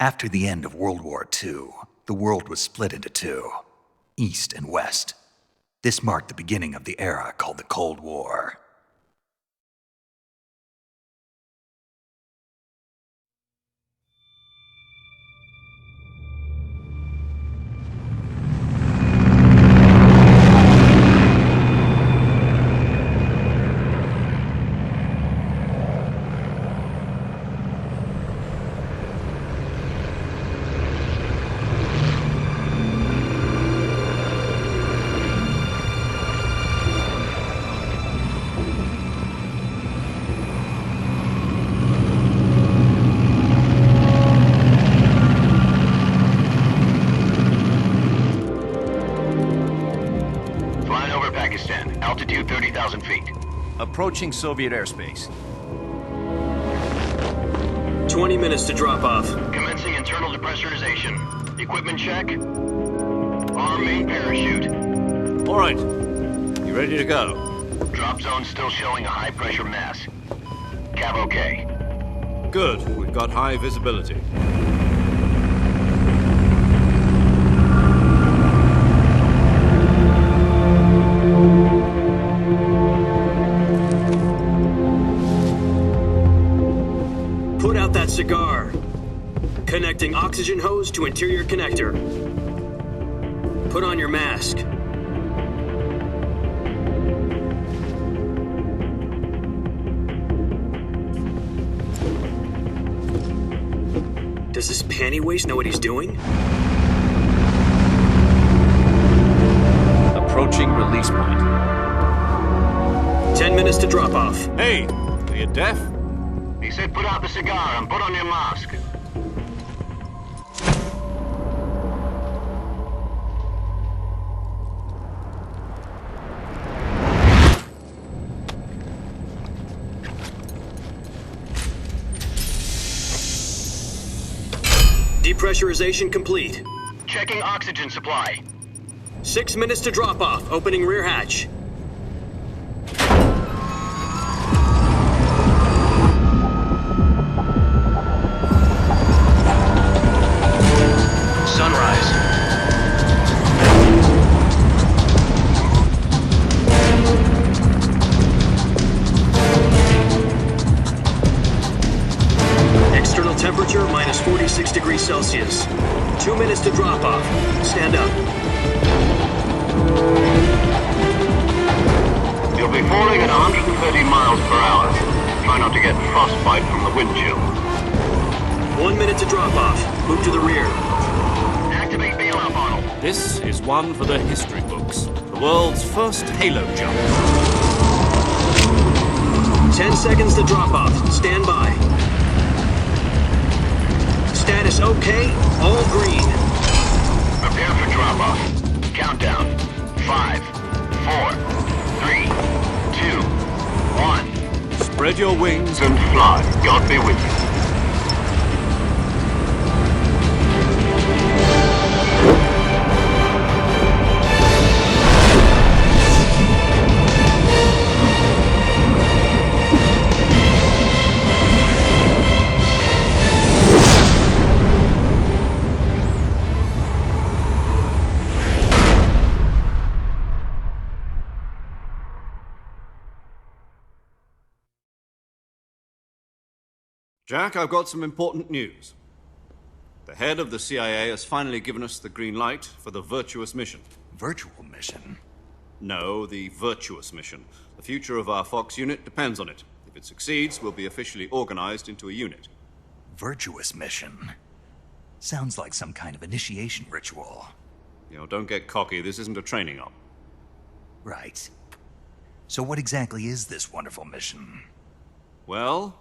After the end of World War II, the world was split into two, East and West. This marked the beginning of the era called the Cold War. Altitude 30,000 feet. Approaching Soviet airspace. 20 minutes to drop off. Commencing internal depressurization. Equipment check. Arm main parachute. All right. You ready to go? Drop zone still showing a high pressure mass. Cav okay. Good. We've got high visibility. Put out that cigar. Connecting oxygen hose to interior connector. Put on your mask. Does this panty waste know what he's doing? Approaching release point. 10 minutes to drop off. Hey, are you deaf? He said put out the cigar and put on your mask. Depressurization complete. Checking oxygen supply. 6 minutes to drop off. Opening rear hatch. Sunrise. External temperature minus 46 degrees Celsius. 2 minutes to drop off. Stand up. You'll be falling at 130 miles per hour. Try not to get frostbite from the wind chill. 1 minute to drop off. Move to the rear. Activate bailout model. This is one for the history books. The world's first halo jump. 10 seconds to drop off. Stand by. Status okay. All green. Prepare for drop-off. Countdown. 5, 4, 3, 2, 1. Spread your wings And fly. God be with you. Jack, I've got some important news. The head of the CIA has finally given us the green light for the Virtuous Mission. Virtual mission? No, the Virtuous Mission. The future of our Fox unit depends on it. If it succeeds, we'll be officially organized into a unit. Virtuous mission? Sounds like some kind of initiation ritual. You know, don't get cocky. This isn't a training op. Right. So what exactly is this wonderful mission? Well,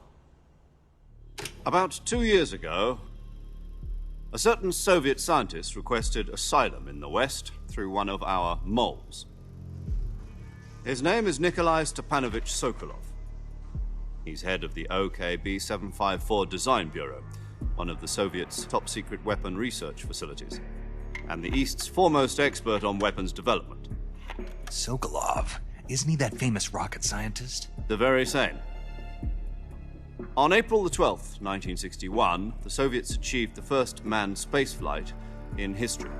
about 2 years ago, a certain Soviet scientist requested asylum in the West through one of our moles. His name is Nikolai Stepanovich Sokolov. He's head of the OKB 754 Design Bureau, one of the Soviets' top-secret weapon research facilities, and the East's foremost expert on weapons development. Sokolov? Isn't he that famous rocket scientist? The very same. On April the 12th, 1961, the Soviets achieved the first manned spaceflight in history.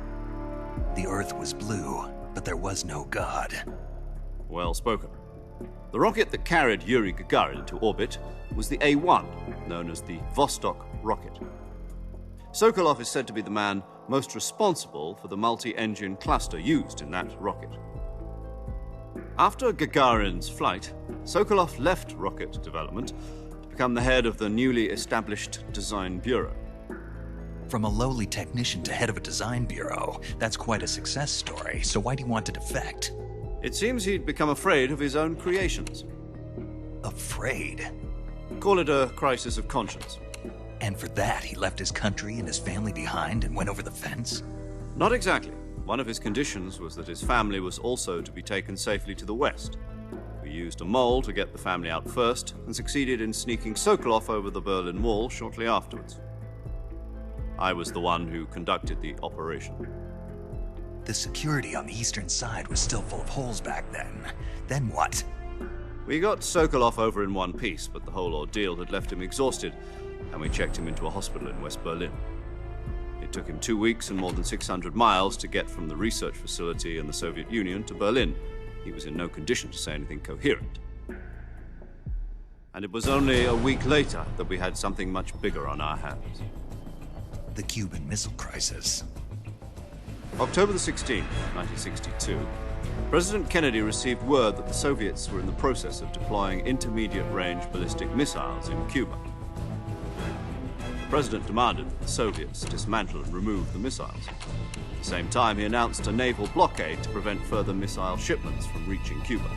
The Earth was blue, but there was no God. Well spoken. The rocket that carried Yuri Gagarin into orbit was the A-1, known as the Vostok rocket. Sokolov is said to be the man most responsible for the multi-engine cluster used in that rocket. After Gagarin's flight, Sokolov left rocket development to become the head of the newly established Design Bureau. From a lowly technician to head of a design bureau, that's quite a success story, so why do you want to defect? It seems he'd become afraid of his own creations. Afraid? Call it a crisis of conscience. And for that, he left his country and his family behind and went over the fence? Not exactly. One of his conditions was that his family was also to be taken safely to the west. We used a mole to get the family out first and succeeded in sneaking Sokolov over the Berlin Wall shortly afterwards. I was the one who conducted the operation. The security on the eastern side was still full of holes back then. Then what? We got Sokolov over in one piece, but the whole ordeal had left him exhausted, and we checked him into a hospital in West Berlin. It took him 2 weeks and more than 600 miles to get from the research facility in the Soviet Union to Berlin. He was in no condition to say anything coherent. And it was only a week later that we had something much bigger on our hands. The Cuban Missile Crisis. October the 16th, 1962, President Kennedy received word that the Soviets were in the process of deploying intermediate-range ballistic missiles in Cuba. The president demanded that the Soviets dismantle and remove the missiles. At the same time, he announced a naval blockade to prevent further missile shipments from reaching Cuba.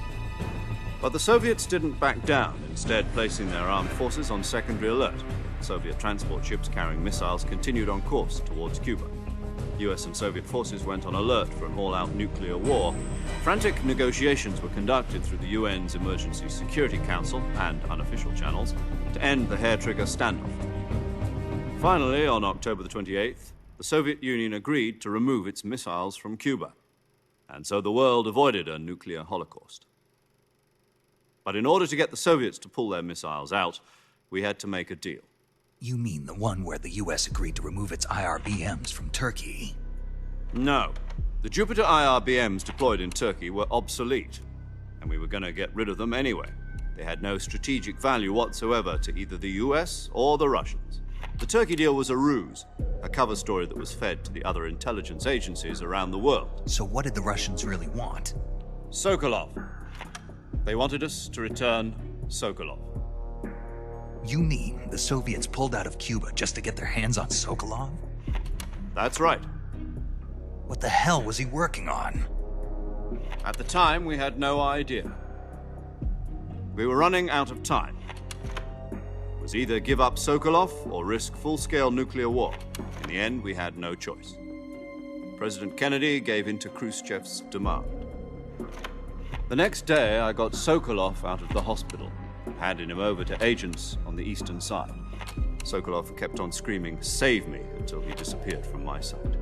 But the Soviets didn't back down, instead placing their armed forces on secondary alert. Soviet transport ships carrying missiles continued on course towards Cuba. US and Soviet forces went on alert for an all-out nuclear war. Frantic negotiations were conducted through the UN's Emergency Security Council and unofficial channels to end the hair-trigger standoff. Finally, on October the 28th, the Soviet Union agreed to remove its missiles from Cuba. And so the world avoided a nuclear holocaust. But in order to get the Soviets to pull their missiles out, we had to make a deal. You mean the one where the US agreed to remove its IRBMs from Turkey? No. The Jupiter IRBMs deployed in Turkey were obsolete, and we were going to get rid of them anyway. They had no strategic value whatsoever to either the US or the Russians. The Turkey deal was a ruse, a cover story that was fed to the other intelligence agencies around the world. So what did the Russians really want? Sokolov. They wanted us to return Sokolov. You mean the Soviets pulled out of Cuba just to get their hands on Sokolov? That's right. What the hell was he working on? At the time, we had no idea. We were running out of time. It was either give up Sokolov or risk full-scale nuclear war. In the end, we had no choice. President Kennedy gave in to Khrushchev's demand. The next day, I got Sokolov out of the hospital, handing him over to agents on the eastern side. Sokolov kept on screaming, "Save me," until he disappeared from my sight.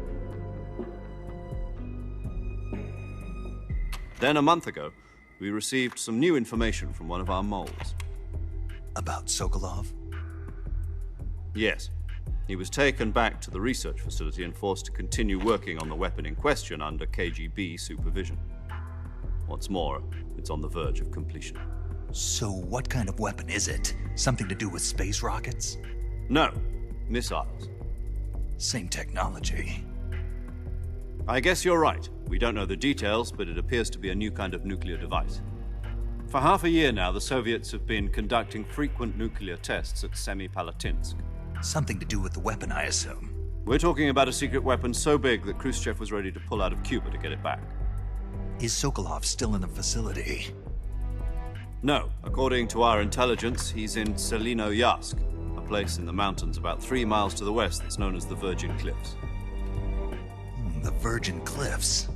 Then a month ago, we received some new information from one of our moles. About Sokolov? Yes. He was taken back to the research facility and forced to continue working on the weapon in question under KGB supervision. What's more, it's on the verge of completion. So what kind of weapon is it? Something to do with space rockets? No, missiles. Same technology. I guess you're right. We don't know the details, but it appears to be a new kind of nuclear device. For half a year now, the Soviets have been conducting frequent nuclear tests at Semipalatinsk. Something to do with the weapon, I assume. We're talking about a secret weapon so big that Khrushchev was ready to pull out of Cuba to get it back. Is Sokolov still in the facility? No. According to our intelligence, he's in Selinoyarsk, a place in the mountains about 3 miles to the west that's known as the Virgin Cliffs. The Virgin Cliffs.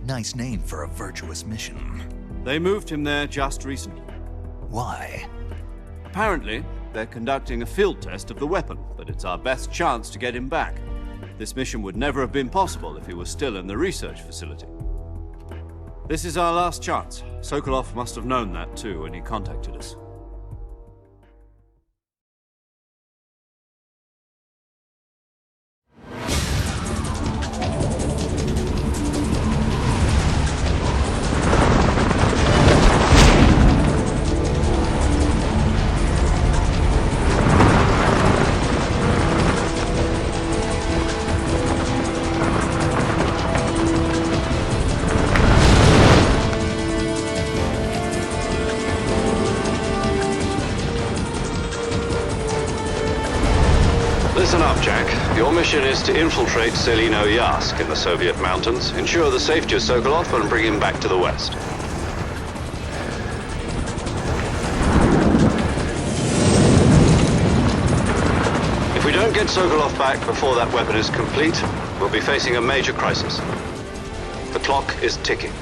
Nice name for a virtuous mission. They moved him there just recently. Why? Apparently, they're conducting a field test of the weapon, but it's our best chance to get him back. This mission would never have been possible if he was still in the research facility. This is our last chance. Sokolov must have known that too when he contacted us. Listen up, Jack. Your mission is to infiltrate Selino Yask in the Soviet mountains, ensure the safety of Sokolov, and bring him back to the West. If we don't get Sokolov back before that weapon is complete, we'll be facing a major crisis. The clock is ticking.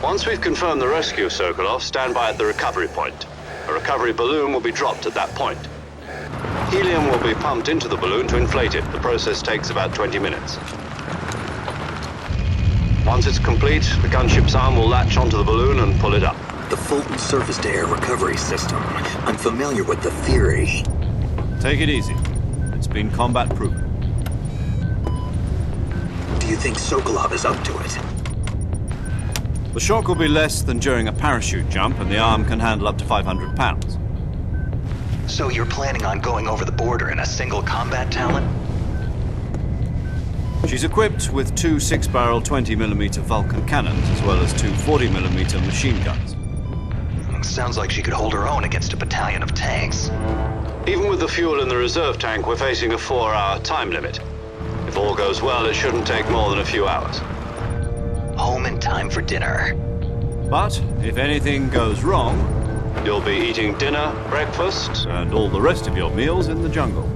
Once we've confirmed the rescue of Sokolov, stand by at the recovery point. A recovery balloon will be dropped at that point. Helium will be pumped into the balloon to inflate it. The process takes about 20 minutes. Once it's complete, the gunship's arm will latch onto the balloon and pull it up. The Fulton surface-to-air recovery system. I'm familiar with the theory. Take it easy. It's been combat-proven. Do you think Sokolov is up to it? The shock will be less than during a parachute jump, and the arm can handle up to 500 pounds. So you're planning on going over the border in a single combat Talon? She's equipped with two 6-barrel 20mm Vulcan cannons, as well as two 40mm machine guns. Sounds like she could hold her own against a battalion of tanks. Even with the fuel in the reserve tank, we're facing a 4-hour time limit. If all goes well, it shouldn't take more than a few hours. Home in time for dinner. But if anything goes wrong, You'll be eating dinner, breakfast, and all the rest of your meals in the jungle.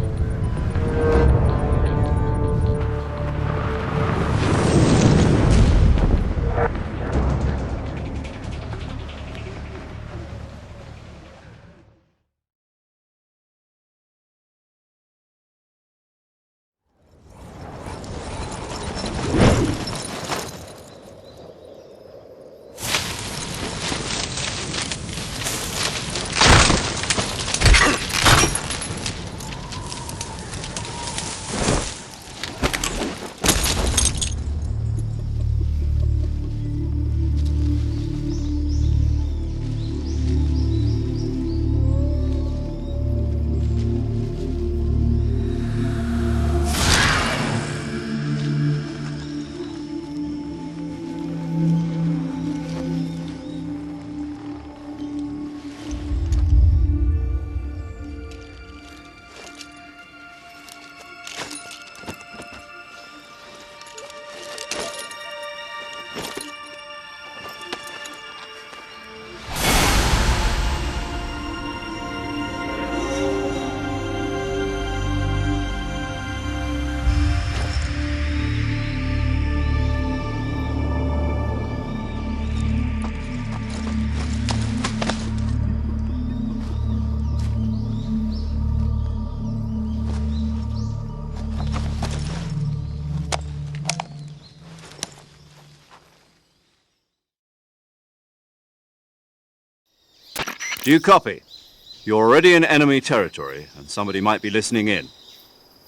Do you copy? You're already in enemy territory, and somebody might be listening in.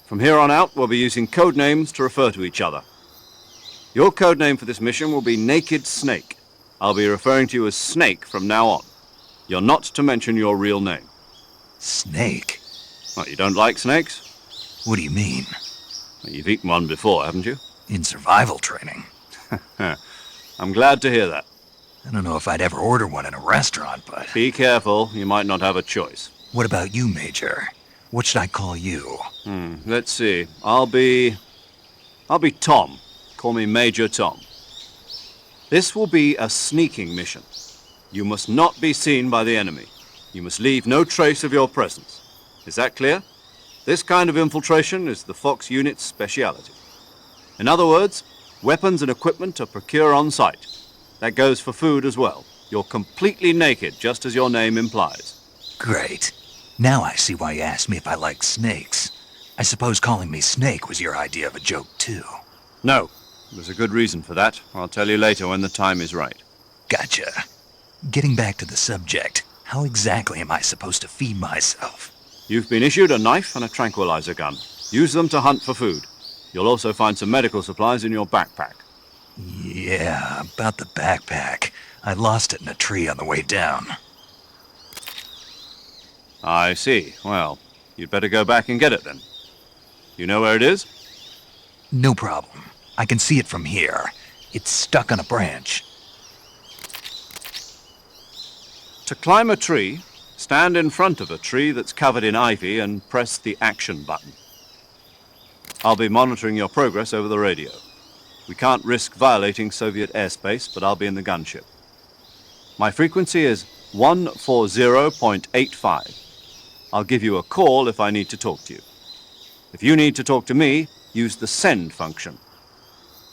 From here on out, we'll be using code names to refer to each other. Your code name for this mission will be Naked Snake. I'll be referring to you as Snake from now on. You're not to mention your real name. Snake? What, you don't like snakes? What do you mean? Well, you've eaten one before, haven't you? In survival training. I'm glad to hear that. I don't know if I'd ever order one in a restaurant, but... Be careful, you might not have a choice. What about you, Major? What should I call you? Let's see. I'll be Tom. Call me Major Tom. This will be a sneaking mission. You must not be seen by the enemy. You must leave no trace of your presence. Is that clear? This kind of infiltration is the Fox unit's speciality. In other words, weapons and equipment are procured on site. That goes for food as well. You're completely naked, just as your name implies. Great. Now I see why you asked me if I like snakes. I suppose calling me Snake was your idea of a joke, too. No. There's a good reason for that. I'll tell you later when the time is right. Gotcha. Getting back to the subject, how exactly am I supposed to feed myself? You've been issued a knife and a tranquilizer gun. Use them to hunt for food. You'll also find some medical supplies in your backpack. Yeah, about the backpack. I lost it in a tree on the way down. I see. Well, you'd better go back and get it then. You know where it is? No problem. I can see it from here. It's stuck on a branch. To climb a tree, stand in front of a tree that's covered in ivy and press the action button. I'll be monitoring your progress over the radio. We can't risk violating Soviet airspace, but I'll be in the gunship. My frequency is 140.85. I'll give you a call if I need to talk to you. If you need to talk to me, use the send function.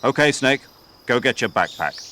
Okay, Snake, go get your backpack.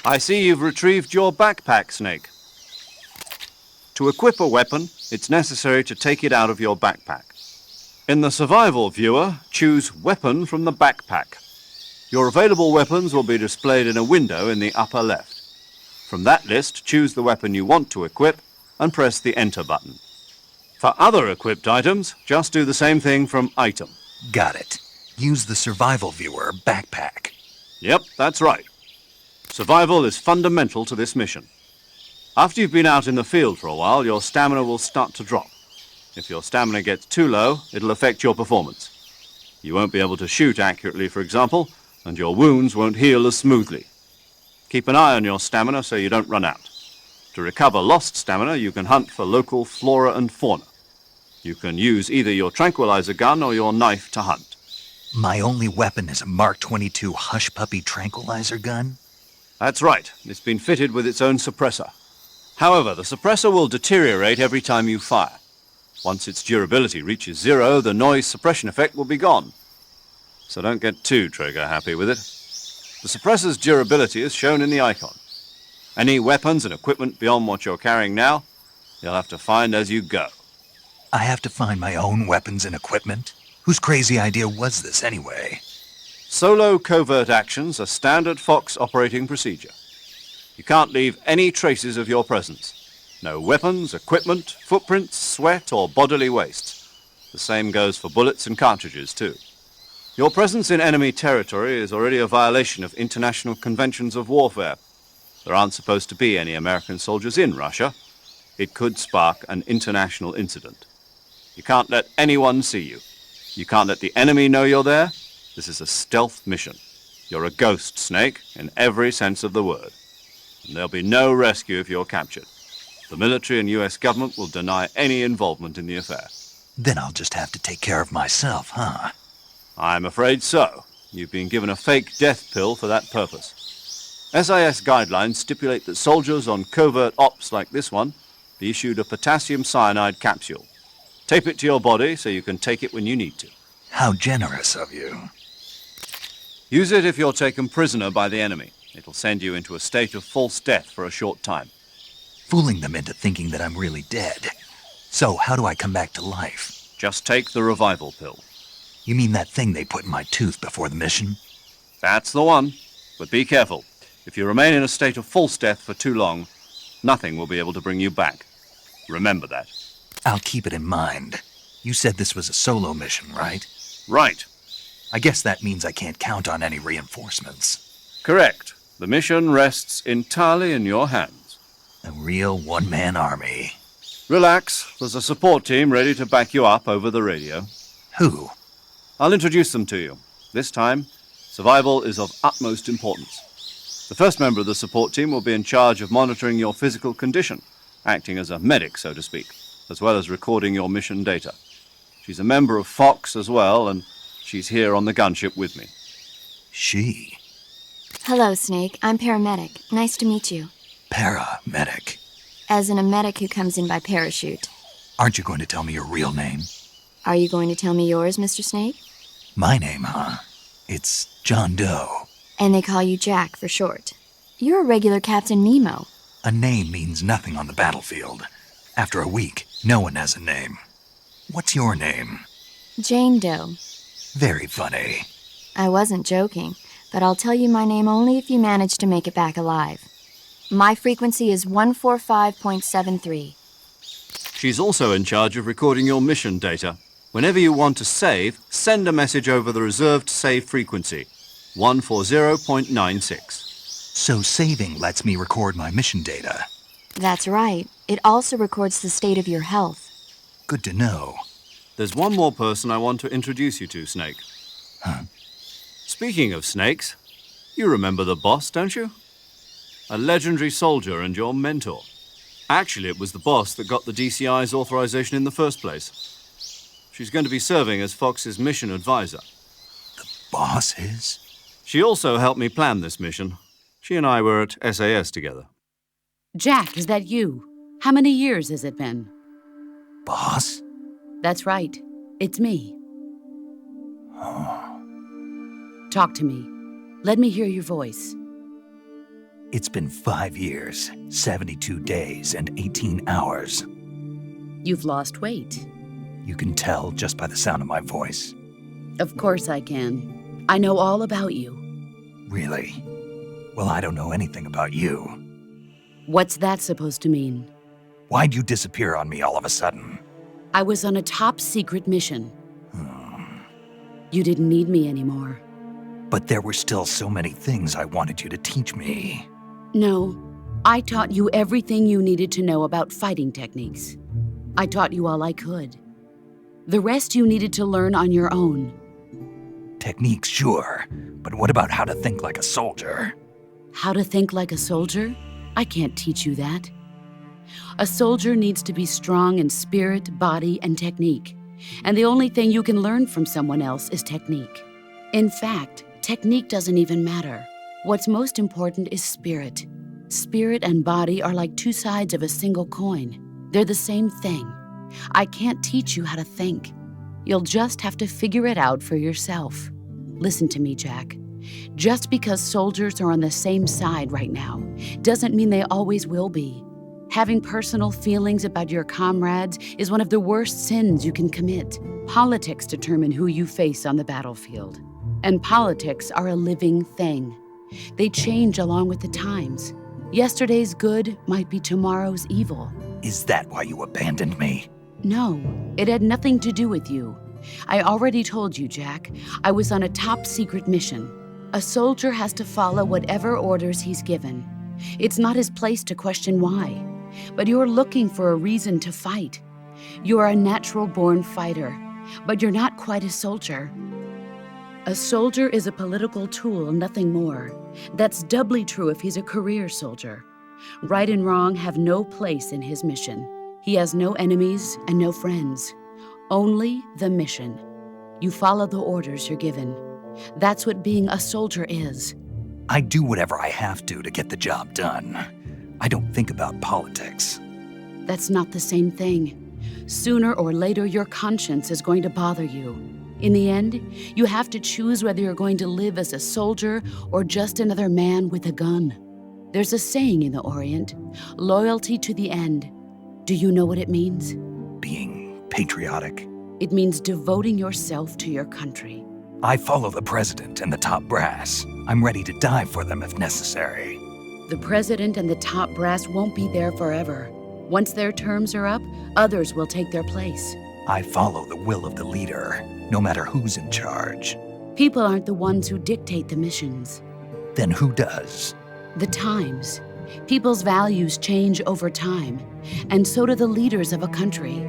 I see you've retrieved your backpack, Snake. To equip a weapon, it's necessary to take it out of your backpack. In the survival viewer, choose Weapon from the backpack. Your available weapons will be displayed in a window in the upper left. From that list, choose the weapon you want to equip and press the Enter button. For other equipped items, just do the same thing from Item. Got it. Use the survival viewer backpack. Yep, that's right. Survival is fundamental to this mission. After you've been out in the field for a while, your stamina will start to drop. If your stamina gets too low, it'll affect your performance. You won't be able to shoot accurately, for example, and your wounds won't heal as smoothly. Keep an eye on your stamina so you don't run out. To recover lost stamina, you can hunt for local flora and fauna. You can use either your tranquilizer gun or your knife to hunt. My only weapon is a Mark 22 Hush Puppy tranquilizer gun? That's right. It's been fitted with its own suppressor. However, the suppressor will deteriorate every time you fire. Once its durability reaches 0, the noise suppression effect will be gone. So don't get too trigger happy with it. The suppressor's durability is shown in the icon. Any weapons and equipment beyond what you're carrying now, you'll have to find as you go. I have to find my own weapons and equipment? Whose crazy idea was this anyway? Solo covert actions are standard Fox operating procedure. You can't leave any traces of your presence. No weapons, equipment, footprints, sweat, or bodily wastes. The same goes for bullets and cartridges, too. Your presence in enemy territory is already a violation of international conventions of warfare. There aren't supposed to be any American soldiers in Russia. It could spark an international incident. You can't let anyone see you. You can't let the enemy know you're there. This is a stealth mission. You're a ghost, Snake, in every sense of the word. And there'll be no rescue if you're captured. The military and US government will deny any involvement in the affair. Then I'll just have to take care of myself, huh? I'm afraid so. You've been given a fake death pill for that purpose. SIS guidelines stipulate that soldiers on covert ops like this one be issued a potassium cyanide capsule. Tape it to your body so you can take it when you need to. How generous of you. Use it if you're taken prisoner by the enemy. It'll send you into a state of false death for a short time. Fooling them into thinking that I'm really dead. So how do I come back to life? Just take the revival pill. You mean that thing they put in my tooth before the mission? That's the one. But be careful. If you remain in a state of false death for too long, nothing will be able to bring you back. Remember that. I'll keep it in mind. You said this was a solo mission, right? Right. I guess that means I can't count on any reinforcements. Correct. The mission rests entirely in your hands. A real one-man army. Relax. There's a support team ready to back you up over the radio. Who? I'll introduce them to you. This time, survival is of utmost importance. The first member of the support team will be in charge of monitoring your physical condition acting as a medic, so to speak, as well as recording your mission data. She's a member of Fox as well, and she's here on the gunship with me. She? Hello, Snake. I'm paramedic. Nice to meet you. Paramedic. As in a medic who comes in by parachute. Aren't you going to tell me your real name? Are you going to tell me yours, Mr. Snake? My name, huh? It's John Doe. And they call you Jack for short. You're a regular Captain Nemo. A name means nothing on the battlefield. After a week, no one has a name. What's your name? Jane Doe. Very funny. I wasn't joking, but I'll tell you my name only if you manage to make it back alive. My frequency is 145.73. She's also in charge of recording your mission data. Whenever you want to save, send a message over the reserved save frequency, 140.96. So saving lets me record my mission data. That's right. It also records the state of your health. Good to know. There's one more person I want to introduce you to, Snake. Huh? Speaking of snakes, you remember the boss, don't you? A legendary soldier and your mentor. Actually, it was the boss that got the DCI's authorization in the first place. She's going to be serving as Fox's mission advisor. Boss is? She also helped me plan this mission. She and I were at SAS together. Jack, is that you? How many years has it been? Boss? That's right. It's me. Talk to me. Let me hear your voice. It's been 5 years, 72 days, and 18 hours. You've lost weight. You can tell just by the sound of my voice. Of course I can. I know all about you. Really? Well, I don't know anything about you. What's that supposed to mean? Why'd you disappear on me all of a sudden? I was on a top-secret mission. You didn't need me anymore. But there were still so many things I wanted you to teach me. No, I taught you everything you needed to know about fighting techniques. I taught you all I could. The rest you needed to learn on your own. Techniques, sure. But what about how to think like a soldier? How to think like a soldier? I can't teach you that. A soldier needs to be strong in spirit, body, and technique. And the only thing you can learn from someone else is technique. In fact, technique doesn't even matter. What's most important is spirit. Spirit and body are like two sides of a single coin. They're the same thing. I can't teach you how to think. You'll just have to figure it out for yourself. Listen to me, Jack. Just because soldiers are on the same side right now doesn't mean they always will be. Having personal feelings about your comrades is one of the worst sins you can commit. Politics determine who you face on the battlefield. And politics are a living thing. They change along with the times. Yesterday's good might be tomorrow's evil. Is that why you abandoned me? No, it had nothing to do with you. I already told you, Jack. I was on a top-secret mission. A soldier has to follow whatever orders he's given. It's not his place to question why. But you're looking for a reason to fight. You're a natural-born fighter, but you're not quite a soldier. A soldier is a political tool, nothing more. That's doubly true if he's a career soldier. Right and wrong have no place in his mission. He has no enemies and no friends. Only the mission. You follow the orders you're given. That's what being a soldier is. I do whatever I have to get the job done. I don't think about politics. That's not the same thing. Sooner or later, your conscience is going to bother you. In the end, you have to choose whether you're going to live as a soldier or just another man with a gun. There's a saying in the Orient, loyalty to the end. Do you know what it means? Being patriotic. It means devoting yourself to your country. I follow the president and the top brass. I'm ready to die for them if necessary. The president and the top brass won't be there forever. Once their terms are up, others will take their place. I follow the will of the leader, no matter who's in charge. People aren't the ones who dictate the missions. Then who does? The times. People's values change over time, and so do the leaders of a country.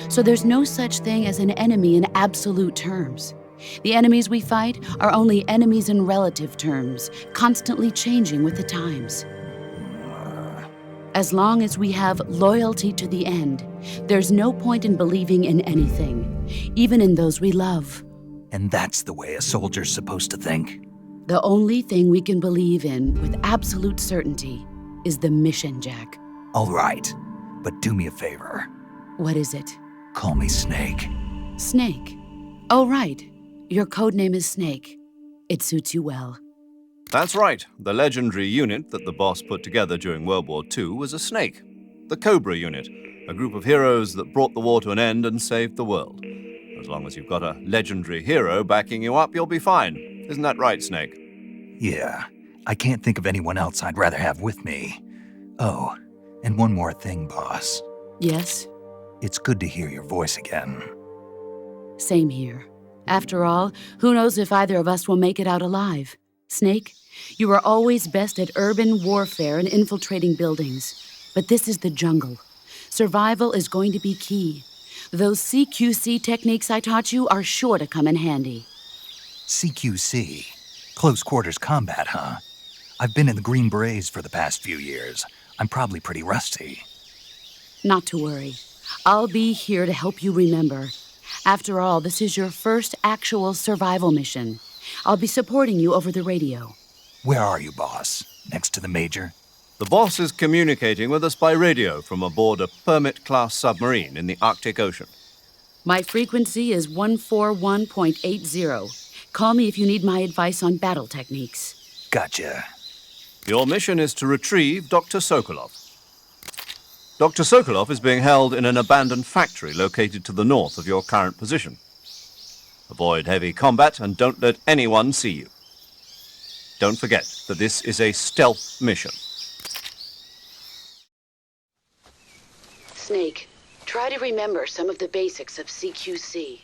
So there's no such thing as an enemy in absolute terms. The enemies we fight are only enemies in relative terms, constantly changing with the times. As long as we have loyalty to the end, there's no point in believing in anything, even in those we love. And that's the way a soldier's supposed to think? The only thing we can believe in with absolute certainty is the mission, Jack. All right, but do me a favor. What is it? Call me Snake. Snake. Oh, right. Your code name is Snake. It suits you well. That's right. The legendary unit that the boss put together during World War II was a snake. The Cobra unit, a group of heroes that brought the war to an end and saved the world. As long as you've got a legendary hero backing you up, you'll be fine. Isn't that right, Snake? Yeah, I can't think of anyone else I'd rather have with me. Oh, and one more thing, boss. Yes? It's good to hear your voice again. Same here. After all, who knows if either of us will make it out alive? Snake, you are always best at urban warfare and infiltrating buildings. But this is the jungle. Survival is going to be key. Those CQC techniques I taught you are sure to come in handy. CQC? Close quarters combat, huh? I've been in the Green Berets for the past few years. I'm probably pretty rusty. Not to worry. I'll be here to help you remember. After all, this is your first actual survival mission. I'll be supporting you over the radio. Where are you, boss? Next to the Major? The boss is communicating with us by radio from aboard a Permit-class submarine in the Arctic Ocean. My frequency is 141.80. Call me if you need my advice on battle techniques. Gotcha. Your mission is to retrieve Dr. Sokolov. Dr. Sokolov is being held in an abandoned factory located to the north of your current position. Avoid heavy combat and don't let anyone see you. Don't forget that this is a stealth mission. Snake, try to remember some of the basics of CQC.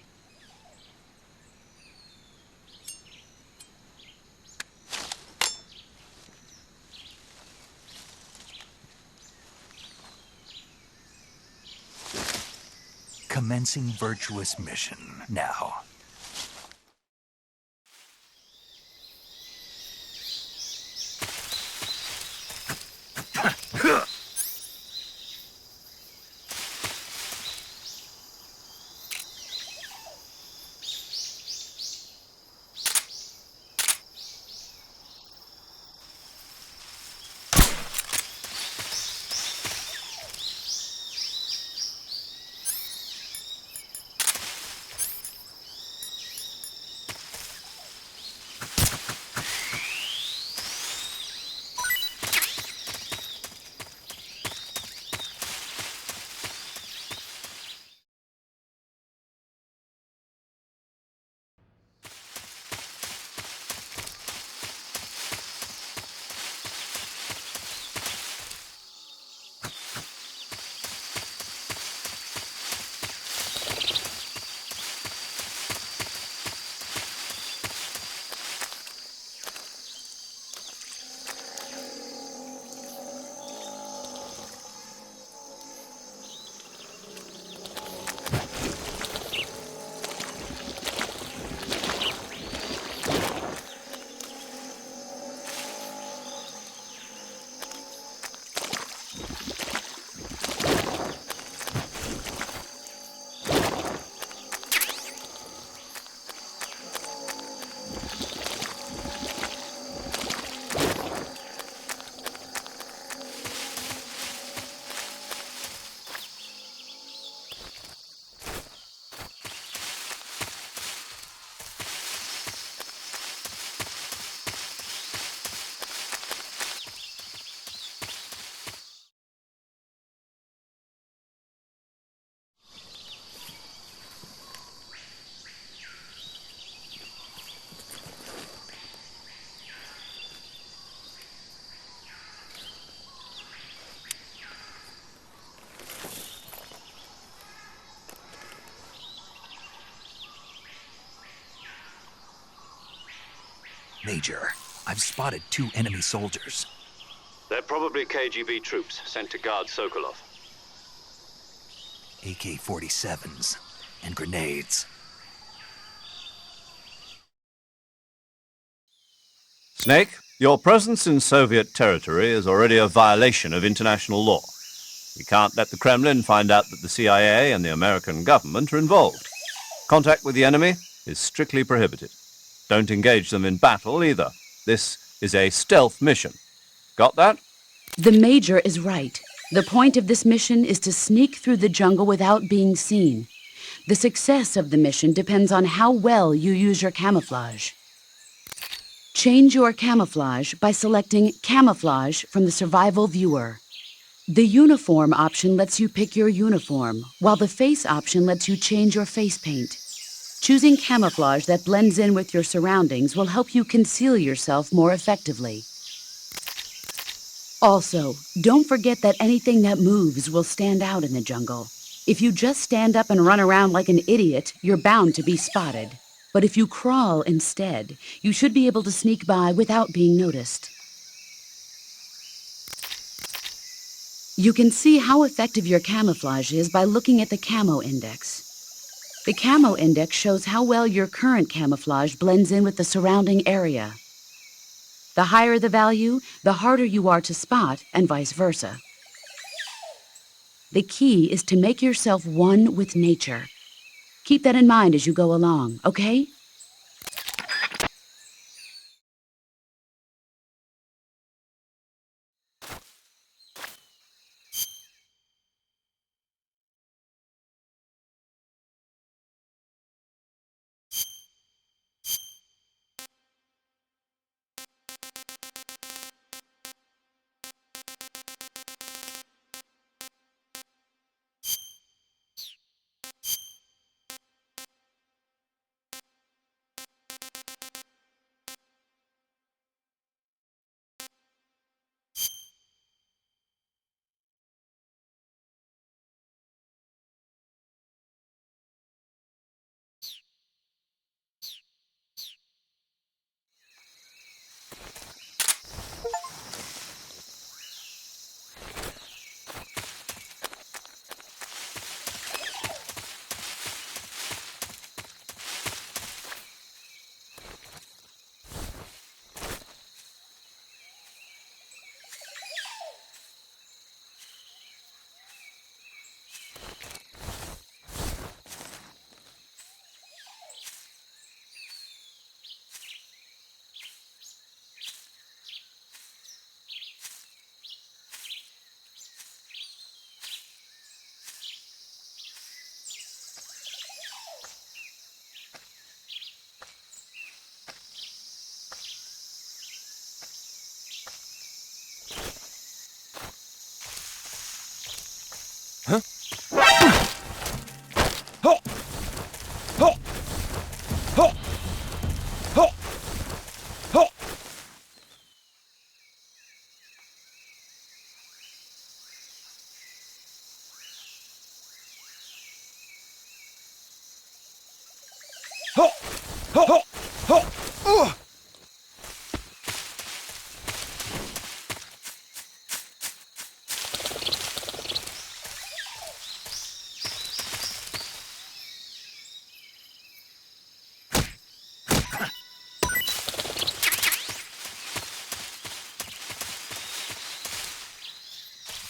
Commencing Virtuous Mission now. Major, I've spotted 2 enemy soldiers. They're probably KGB troops sent to guard Sokolov. AK-47s and grenades. Snake, Your presence in Soviet territory is already a violation of international law. We can't let the Kremlin find out that the CIA and the American government are involved. Contact with the enemy is strictly prohibited. Don't engage them in battle either. This is a stealth mission. Got that? The Major is right. The point of this mission is to sneak through the jungle without being seen. The success of the mission depends on how well you use your camouflage. Change your camouflage by selecting Camouflage from the Survival Viewer. The Uniform option lets you pick your uniform, while the Face option lets you change your face paint. Choosing camouflage that blends in with your surroundings will help you conceal yourself more effectively. Also, don't forget that anything that moves will stand out in the jungle. If you just stand up and run around like an idiot, you're bound to be spotted. But if you crawl instead, you should be able to sneak by without being noticed. You can see how effective your camouflage is by looking at the Camo Index. The Camo Index shows how well your current camouflage blends in with the surrounding area. The higher the value, the harder you are to spot, and vice versa. The key is to make yourself one with nature. Keep that in mind as you go along, okay?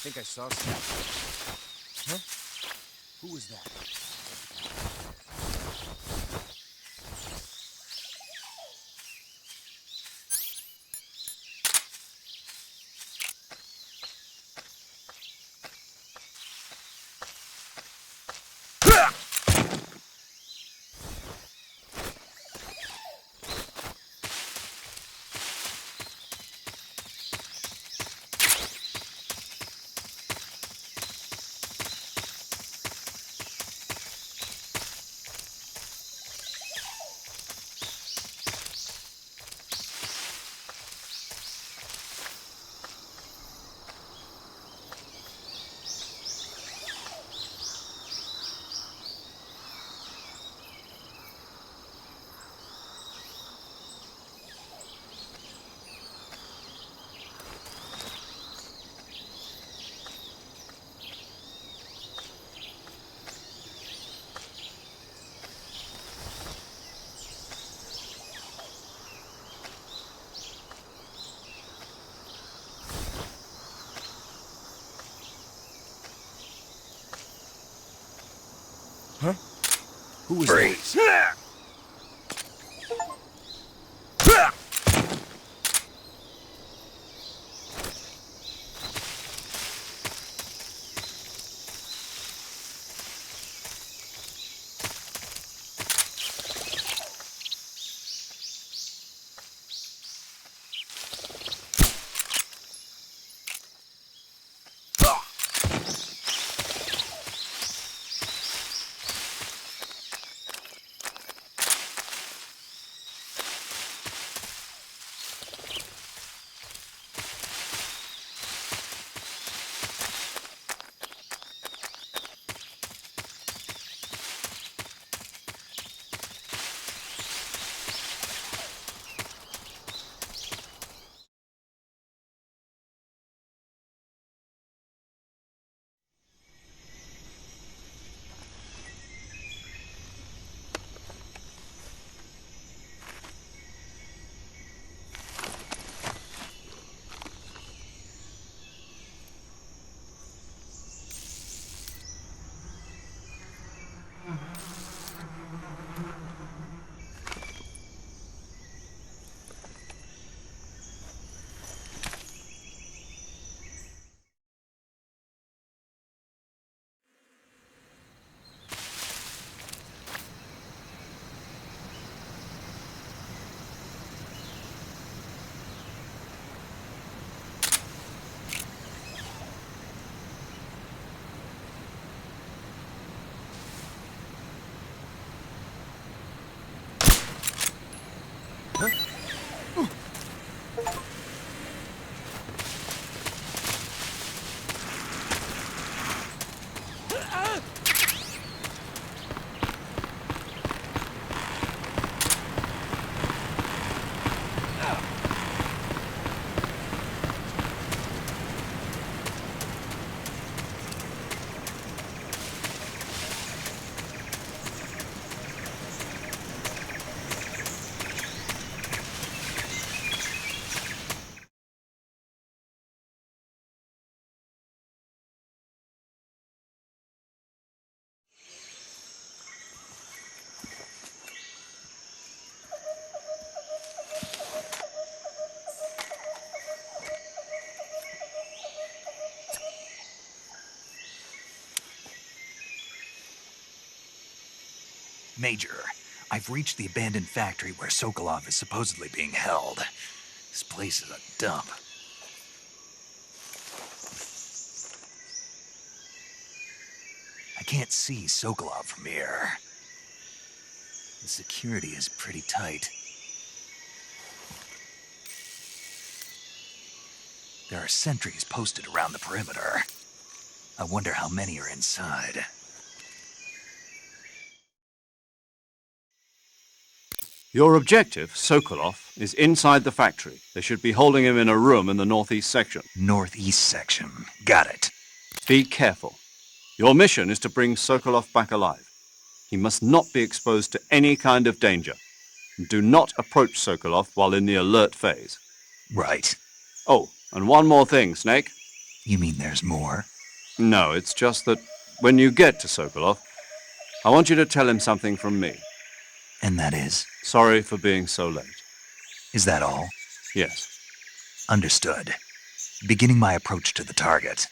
I think I saw something. Huh? Who was that? Who was Freeze. that? Major, I've reached the abandoned factory where Sokolov is supposedly being held. This place is a dump. I can't see Sokolov from here. The security is pretty tight. There are sentries posted around the perimeter. I wonder how many are inside. Your objective, Sokolov, is inside the factory. They should be holding him in a room in the northeast section. Northeast section. Got it. Be careful. Your mission is to bring Sokolov back alive. He must not be exposed to any kind of danger. Do not approach Sokolov while in the alert phase. Right. Oh, and one more thing, Snake. You mean there's more? No, it's just that when you get to Sokolov, I want you to tell him something from me. And that is? Sorry for being so late. Is that all? Yes. Understood. Beginning my approach to the target.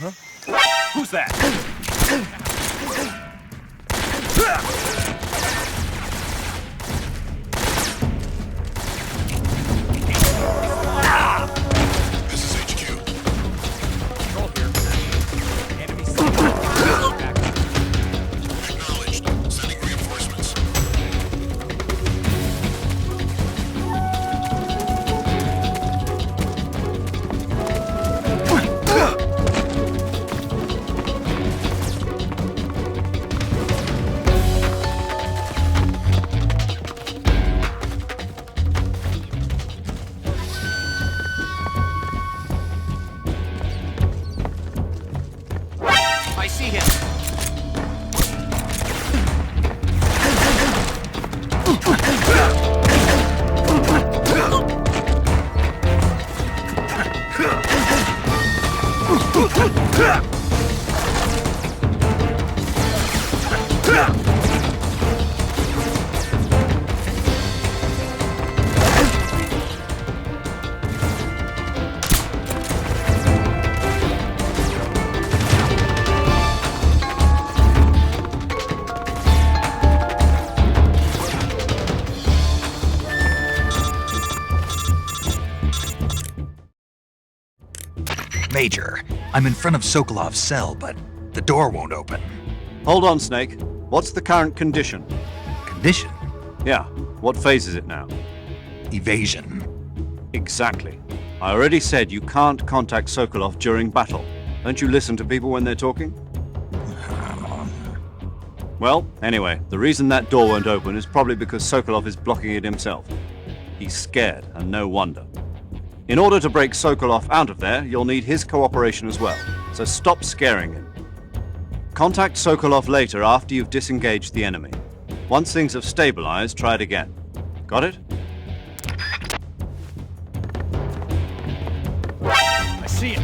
Who's that? This is HQ. Control here. Enemy sighted. Acknowledged. Sending reinforcements. I see him. Major, I'm in front of Sokolov's cell, but the door won't open. Hold on, Snake. What's the current condition? Condition? Yeah, what phase is it now? Evasion. Exactly. I already said you can't contact Sokolov during battle. Don't you listen to people when they're talking? Well, anyway, the reason that door won't open is probably because Sokolov is blocking it himself. He's scared, and no wonder. In order to break Sokolov out of there, you'll need his cooperation as well, so stop scaring him. Contact Sokolov later after you've disengaged the enemy. Once things have stabilized, try it again. Got it? I see him.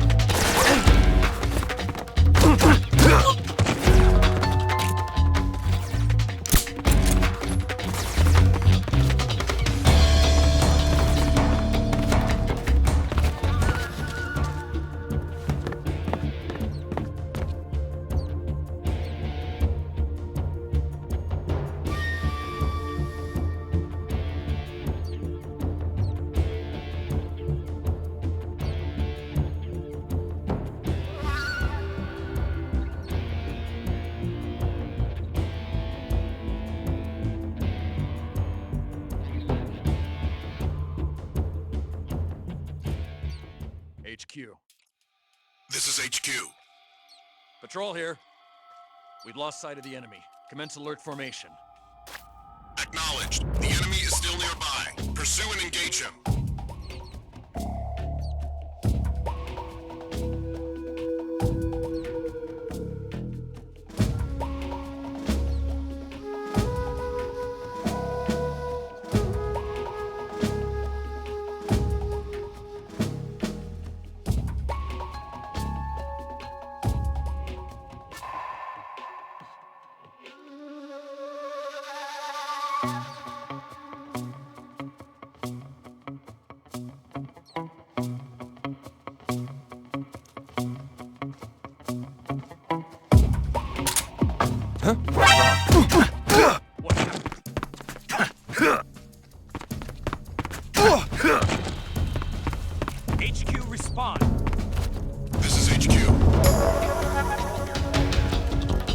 HQ. This is HQ. Patrol here. We've lost sight of the enemy. Commence alert formation. Acknowledged. The enemy is still nearby. Pursue and engage him. HQ respond. This is HQ.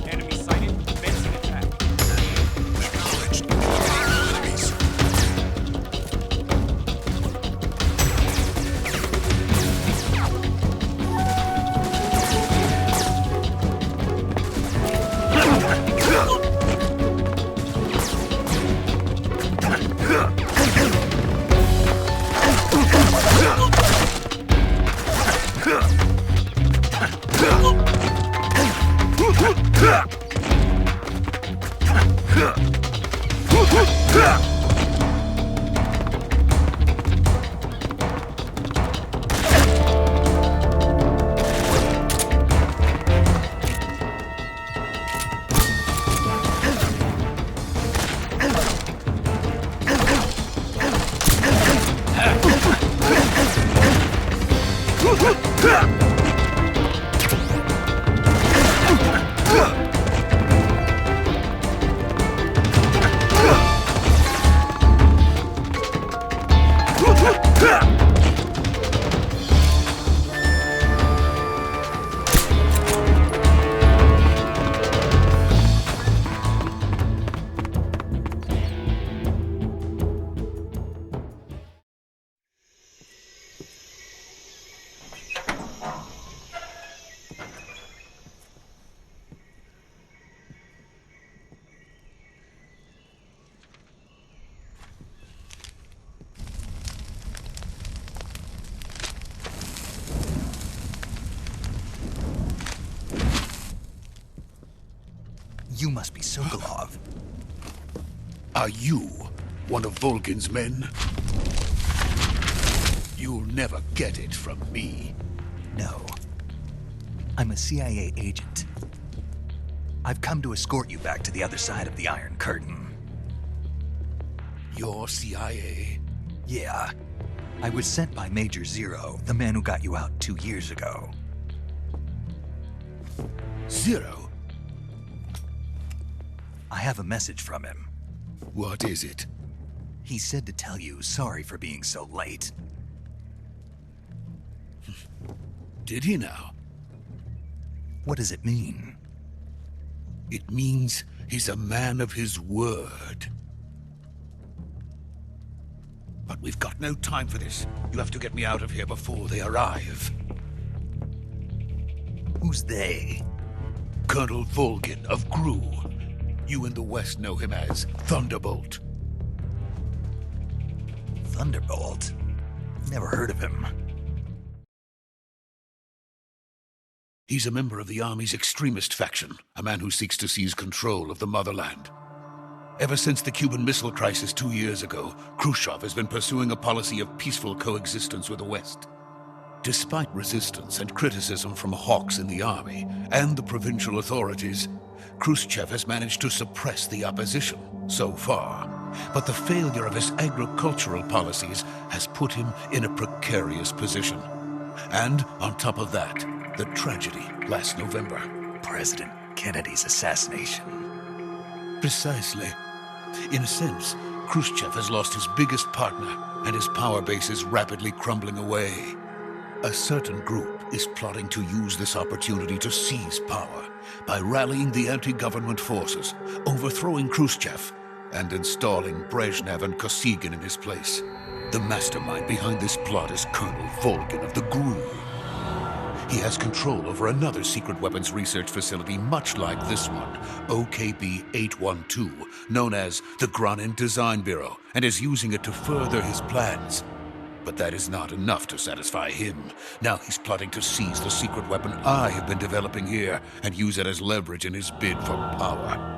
Enemy sighted. Commencing attack. Acknowledged. Eliminate all enemies. You must be Sokolov. Are you one of Volgin's men? You'll never get it from me. No. I'm a CIA agent. I've come to escort you back to the other side of the Iron Curtain. You're CIA? Yeah. I was sent by Major Zero, the man who got you out 2 years ago. Zero? I have a message from him. What is it? He said to tell you sorry for being so late. Did he now? What does it mean? It means he's a man of his word. But we've got no time for this. You have to get me out of here before they arrive. Who's they? Colonel Volgin of Gru. You in the West know him as Thunderbolt. Thunderbolt? Never heard of him. He's a member of the Army's extremist faction, a man who seeks to seize control of the motherland. Ever since the Cuban Missile Crisis 2 years ago, Khrushchev has been pursuing a policy of peaceful coexistence with the West. Despite resistance and criticism from hawks in the Army and the provincial authorities, Khrushchev has managed to suppress the opposition so far. But the failure of his agricultural policies has put him in a precarious position. And on top of that, the tragedy last November. President Kennedy's assassination. Precisely. In a sense, Khrushchev has lost his biggest partner, and his power base is rapidly crumbling away. A certain group is plotting to use this opportunity to seize power by rallying the anti-government forces, overthrowing Khrushchev, and installing Brezhnev and Kosygin in his place. The mastermind behind this plot is Colonel Volgin of the GRU. He has control over another secret weapons research facility much like this one, OKB-812, known as the Granin Design Bureau, and is using it to further his plans. But that is not enough to satisfy him. Now he's plotting to seize the secret weapon I have been developing here and use it as leverage in his bid for power.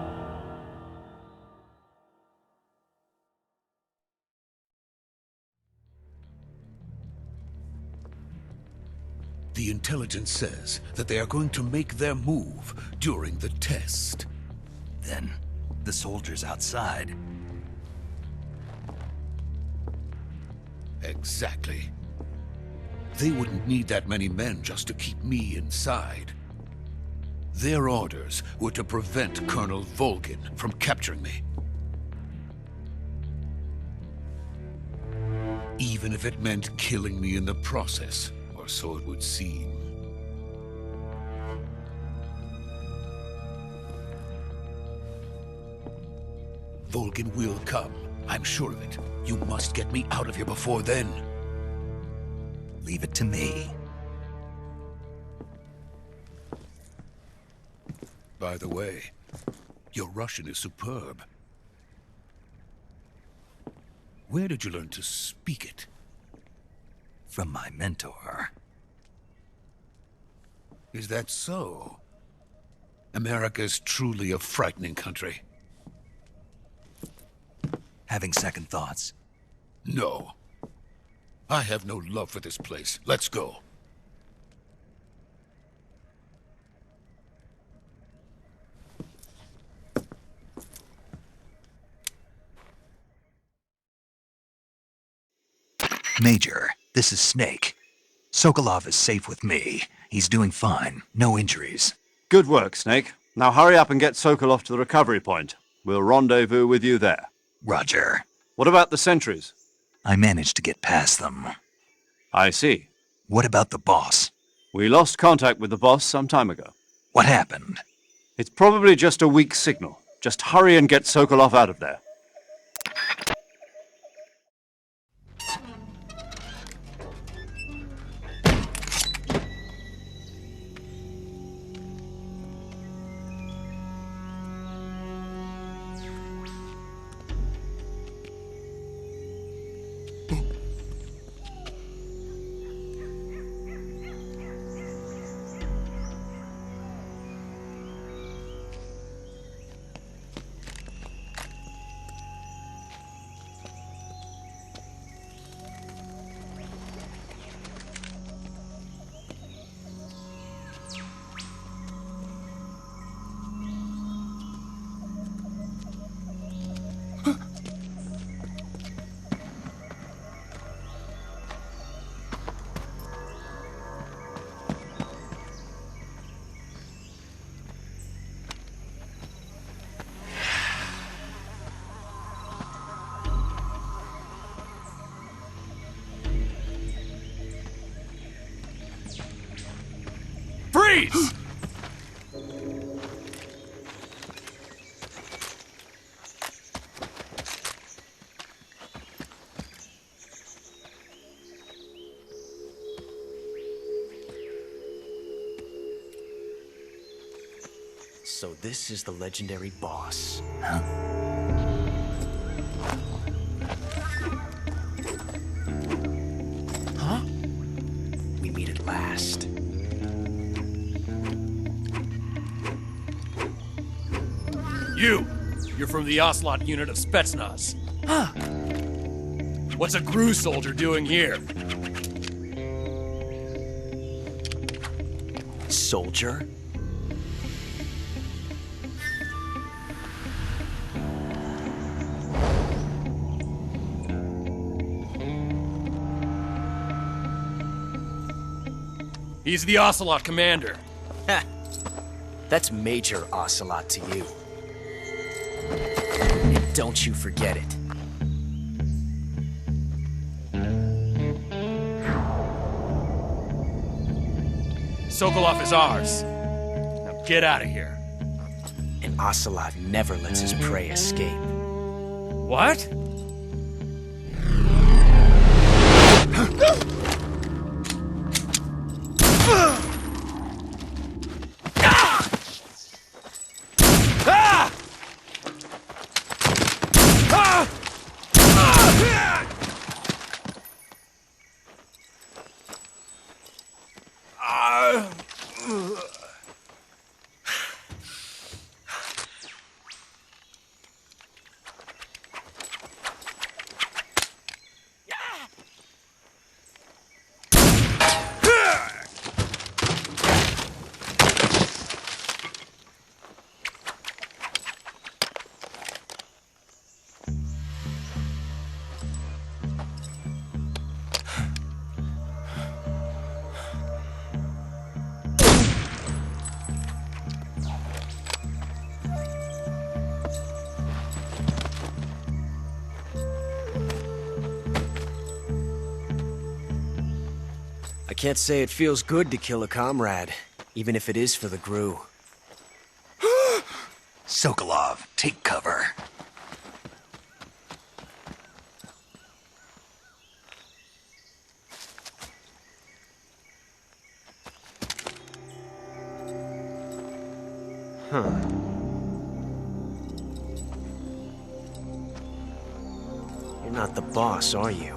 The intelligence says that they are going to make their move during the test. Then, the soldiers outside. Exactly. They wouldn't need that many men just to keep me inside. Their orders were to prevent Colonel Volgin from capturing me. Even if it meant killing me in the process, or so it would seem. Volgin will come. I'm sure of it. You must get me out of here before then. Leave it to me. By the way, your Russian is superb. Where did you learn to speak it? From my mentor. Is that so? America is truly a frightening country. Having second thoughts? No. I have no love for this place. Let's go. Major, this is Snake. Sokolov is safe with me. He's doing fine. No injuries. Good work, Snake. Now hurry up and get Sokolov to the recovery point. We'll rendezvous with you there. Roger. What about the sentries? I managed to get past them. I see. What about the boss? We lost contact with the boss some time ago. What happened? It's probably just a weak signal. Just hurry and get Sokolov out of there. Freeze! So this is the legendary boss. Huh? We meet at last. You're from the Ocelot unit of Spetsnaz. Huh. What's a GRU soldier doing here? Soldier? He's the Ocelot commander. Ha! That's Major Ocelot to you. And don't you forget it. Sokolov is ours. Now get out of here. And Ocelot never lets his prey escape. What? I can't say it feels good to kill a comrade, even if it is for the GRU. Sokolov, take cover. Huh. You're not the boss, are you?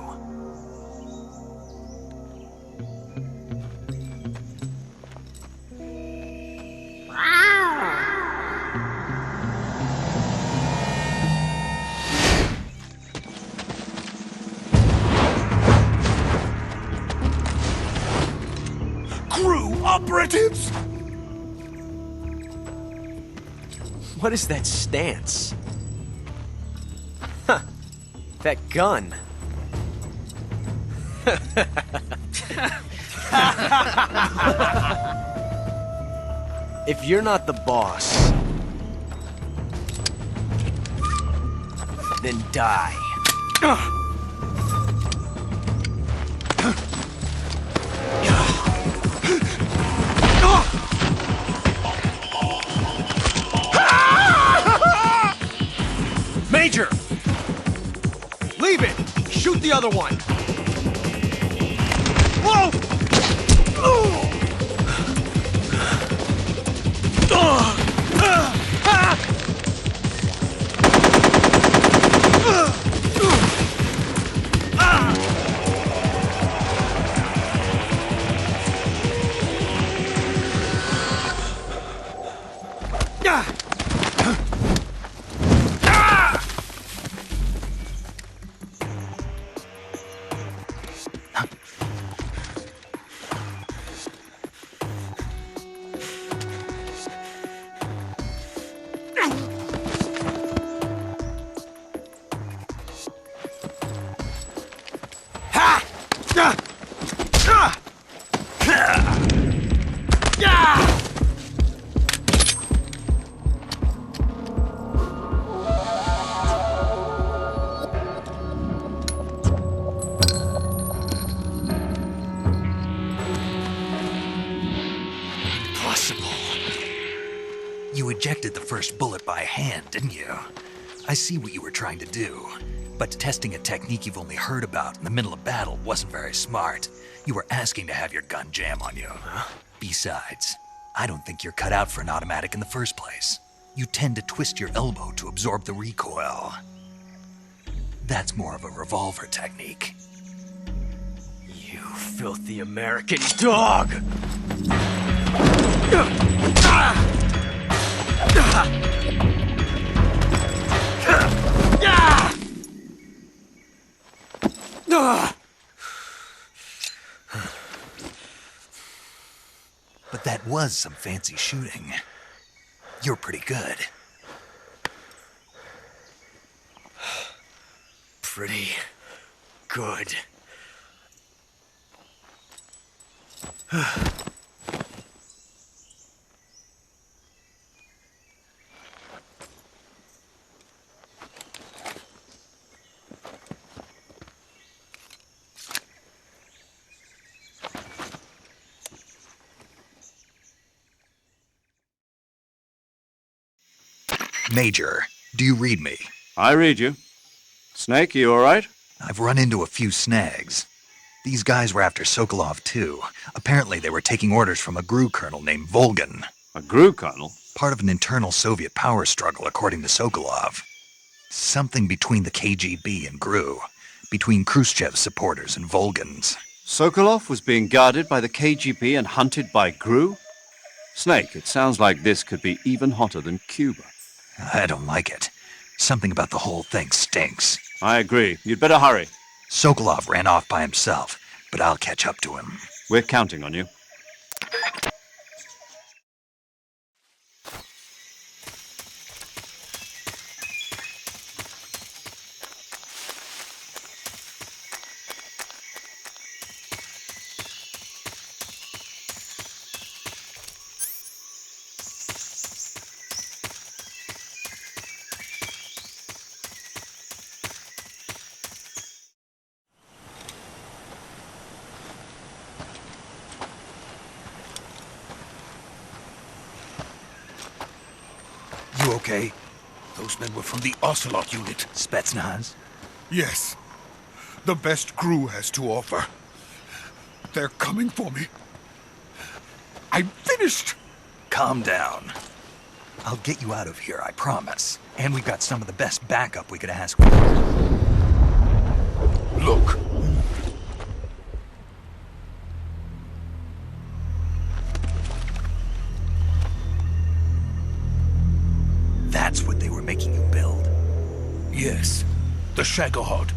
GRU operatives! What is that stance? Huh. That gun. If you're not the boss, then die. Shoot the other one! Whoa! You ejected the first bullet by hand, didn't you? I see what you were trying to do. But testing a technique you've only heard about in the middle of battle wasn't very smart. You were asking to have your gun jam on you. Huh? Besides, I don't think you're cut out for an automatic in the first place. You tend to twist your elbow to absorb the recoil. That's more of a revolver technique. You filthy American dog! But that was some fancy shooting. You're pretty good. Pretty good. Major, do you read me? I read you. Snake, you all right? I've run into a few snags. These guys were after Sokolov, too. Apparently they were taking orders from a GRU colonel named Volgan. A GRU colonel? Part of an internal Soviet power struggle, according to Sokolov. Something between the KGB and GRU. Between Khrushchev's supporters and Volgan's. Sokolov was being guarded by the KGB and hunted by GRU? Snake, it sounds like this could be even hotter than Cuba. I don't like it. Something about the whole thing stinks. I agree. You'd better hurry. Sokolov ran off by himself, but I'll catch up to him. We're counting on you. You okay? Those men were from the Ocelot unit. Spetsnaz? Yes. The best GRU has to offer. They're coming for me. I'm finished! Calm down. I'll get you out of here, I promise. And we've got some of the best backup we could ask for. Look. That's what they were making you build? Yes. The Shagohod.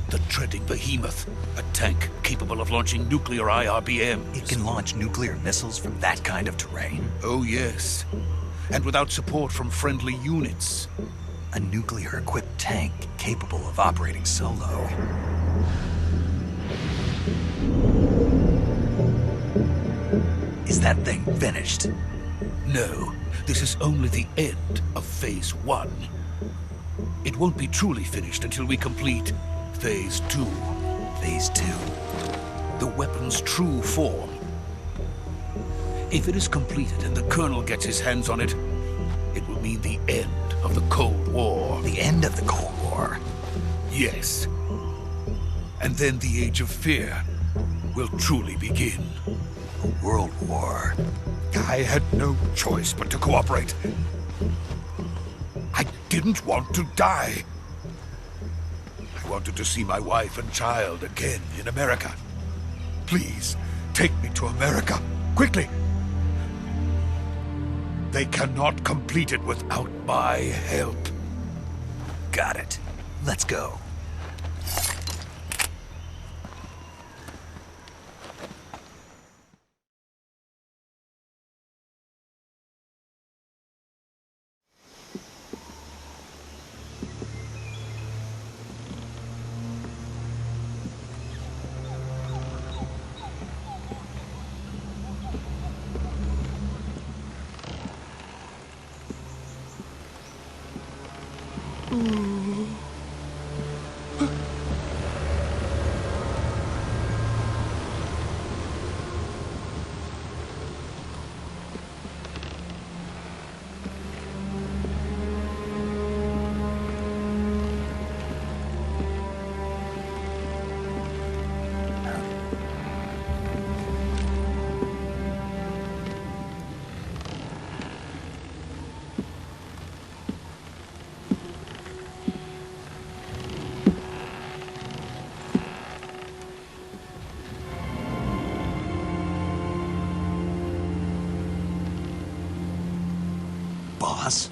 The treading behemoth. A tank capable of launching nuclear IRBMs. It can launch nuclear missiles from that kind of terrain? Oh, yes. And without support from friendly units. A nuclear-equipped tank capable of operating solo. Is that thing finished? No. This is only the end of Phase 1. It won't be truly finished until we complete Phase 2. Phase 2? The weapon's true form. If it is completed and the Colonel gets his hands on it, it will mean the end of the Cold War. The end of the Cold War? Yes. And then the age of fear will truly begin. A world war. I had no choice but to cooperate. I didn't want to die. I wanted to see my wife and child again in America. Please, take me to America, quickly. They cannot complete it without my help. Got it. Let's go. Boss?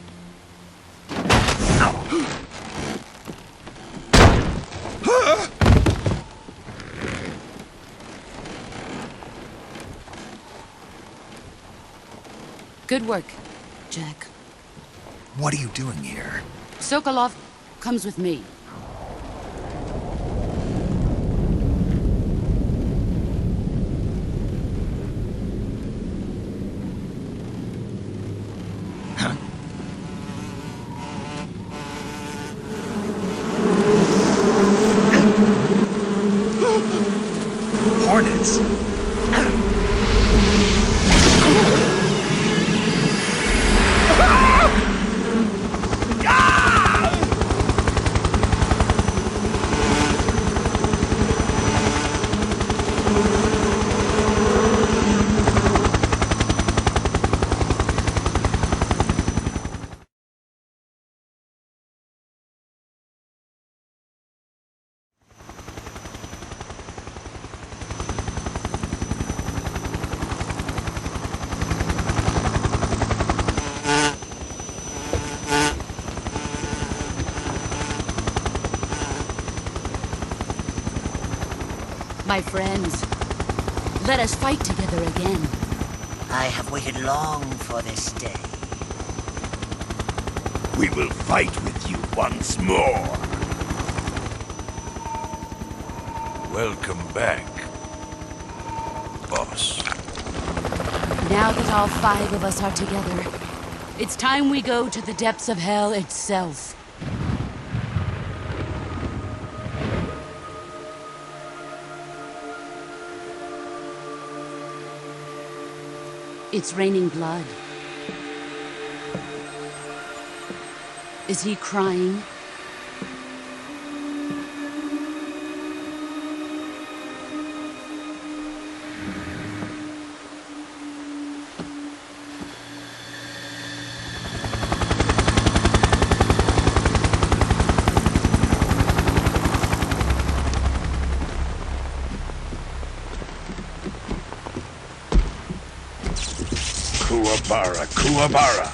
Good work, Jack. What are you doing here? Sokolov comes with me. Hornets! My friends, let us fight together again. I have waited long for this day. We will fight with you once more. Welcome back, boss. Now that all 5 of us are together, it's time we go to the depths of hell itself. It's raining blood. Is he crying? Kuwabara, Kuwabara.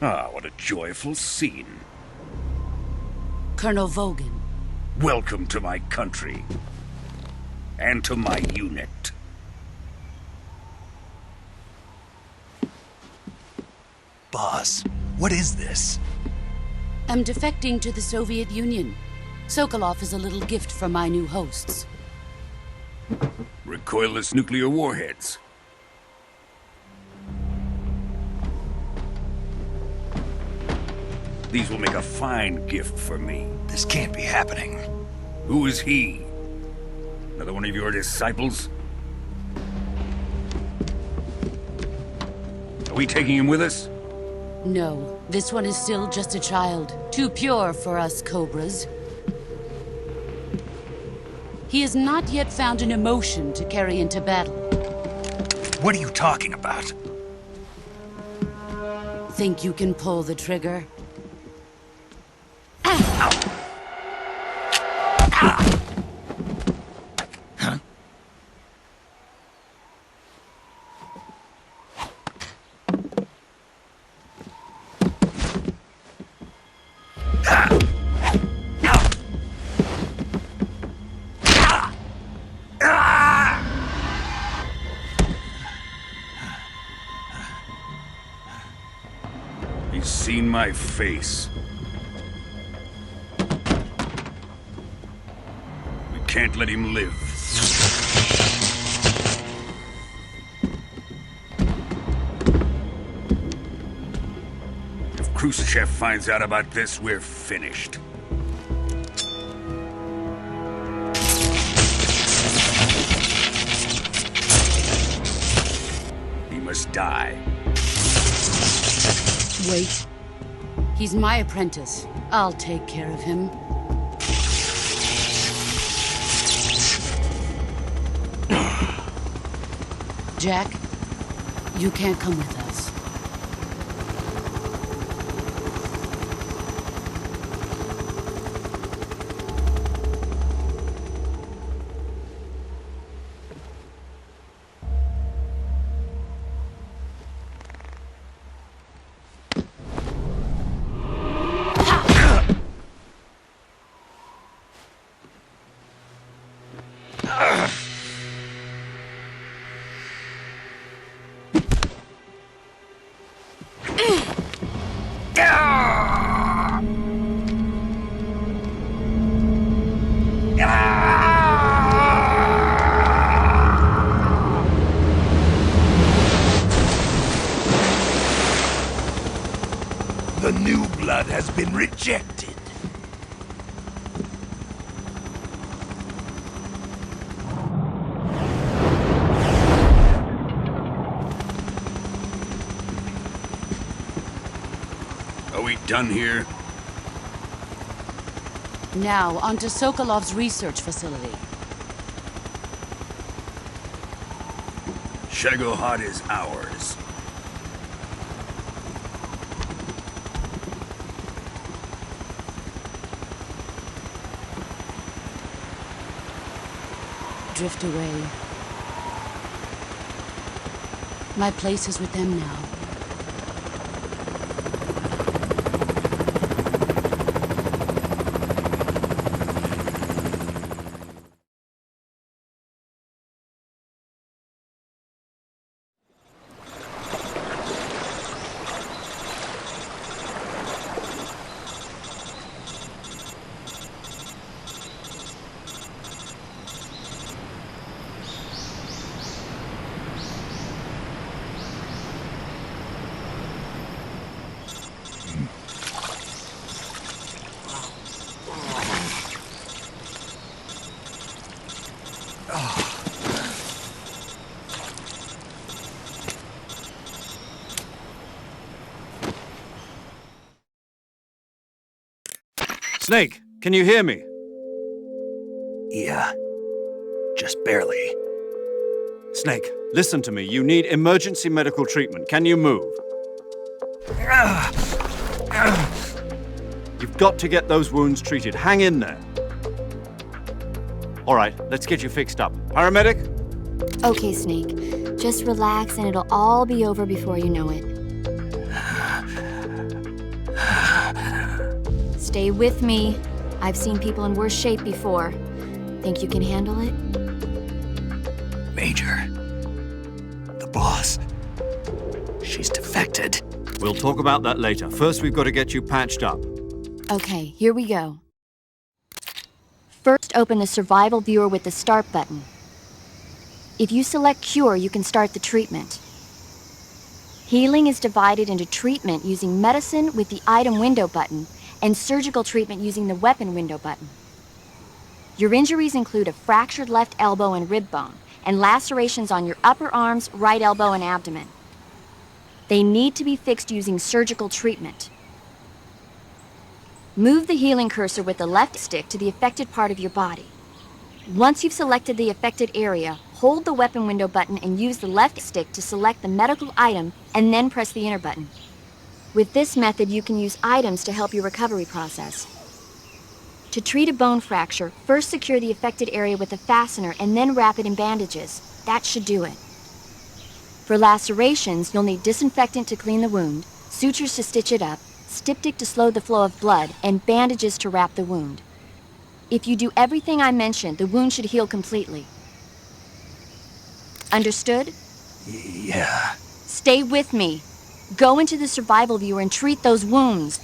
Ah, what a joyful scene. Colonel Vogan. Welcome to my country. And to my unit. Boss, what is this? I'm defecting to the Soviet Union. Sokolov is a little gift from my new hosts. Recoilless nuclear warheads. These will make a fine gift for me. This can't be happening. Who is he? Another one of your disciples? Are we taking him with us? No, this one is still just a child. Too pure for us Cobras. He has not yet found an emotion to carry into battle. What are you talking about? Think you can pull the trigger? He's seen my face. We can't let him live. If Khrushchev finds out about this, we're finished. He must die. Wait. He's my apprentice. I'll take care of him. Jack, you can't come with us. The new blood has been rejected. Are we done here? Now, onto Sokolov's research facility. Shagohod is ours. Drift away. My place is with them now. Snake, can you hear me? Yeah. Just barely. Snake, listen to me. You need emergency medical treatment. Can you move? You've got to get those wounds treated. Hang in there. All right, let's get you fixed up. Paramedic? Okay, Snake. Just relax and it'll all be over before you know it. Stay with me. I've seen people in worse shape before. Think you can handle it? Major. The boss. She's defected. We'll talk about that later. First, we've got to get you patched up. Okay, here we go. First, open the survival viewer with the start button. If you select cure, you can start the treatment. Healing is divided into treatment using medicine with the item window button and surgical treatment using the weapon window button. Your injuries include a fractured left elbow and rib bone, and lacerations on your upper arms, right elbow, and abdomen. They need to be fixed using surgical treatment. Move the healing cursor with the left stick to the affected part of your body. Once you've selected the affected area, hold the weapon window button and use the left stick to select the medical item and then press the enter button. With this method, you can use items to help your recovery process. To treat a bone fracture, first secure the affected area with a fastener and then wrap it in bandages. That should do it. For lacerations, you'll need disinfectant to clean the wound, sutures to stitch it up, styptic to slow the flow of blood, and bandages to wrap the wound. If you do everything I mentioned, the wound should heal completely. Understood? Yeah. Stay with me. Go into the survival viewer and treat those wounds.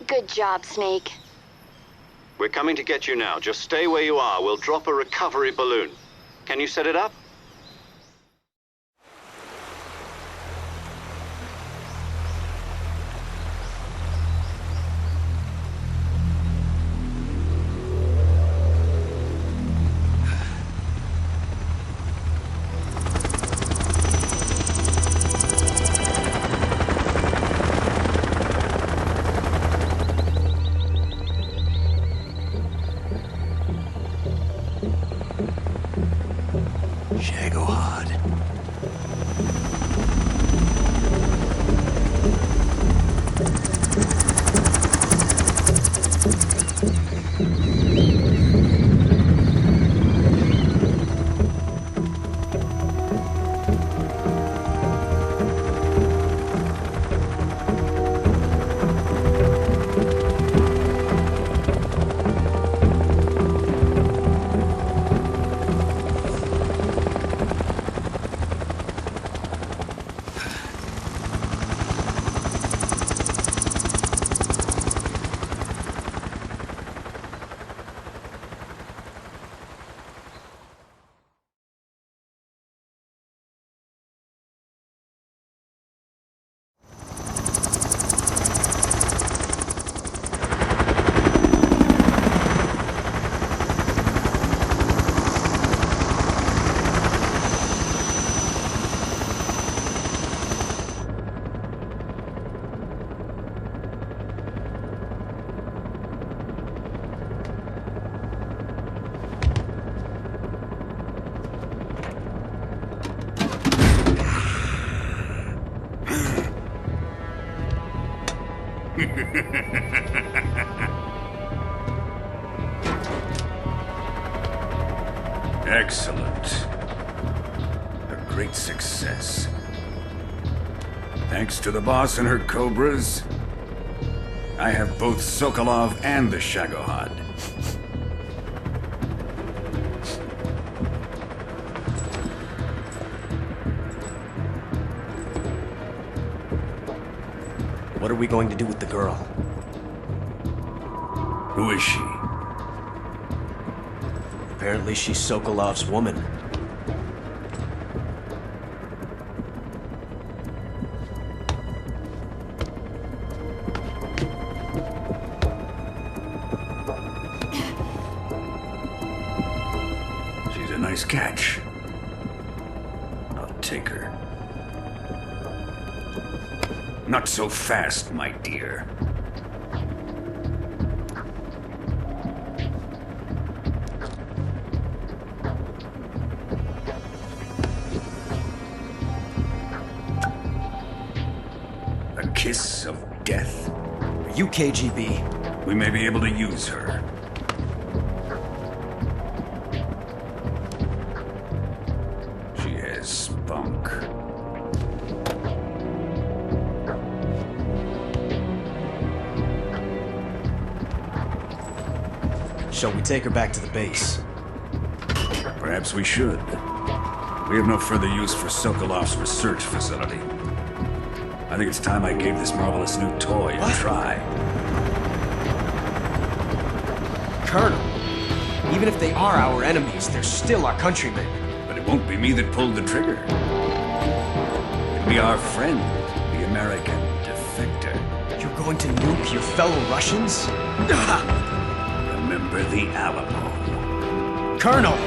Good job, Snake. We're coming to get you now. Just stay where you are. We'll drop a recovery balloon. Can you set it up? Excellent. A great success. Thanks to the boss and her cobras, I have both Sokolov and the Shagohod. What are we going to do with the girl? Who is she? Apparently she's Sokolov's woman. She's a nice catch. I'll take her. Not so fast, my dear. A kiss of death? Are you KGB? We may be able to use her. She has spunk. Shall we take her back to the base? Perhaps we should. We have no further use for Sokolov's research facility. I think it's time I gave this marvelous new toy a try. Colonel, even if they are our enemies, they're still our countrymen. But it won't be me that pulled the trigger. It'll be our friend, the American defector. You're going to nuke your fellow Russians? Remember the Alamo. Colonel!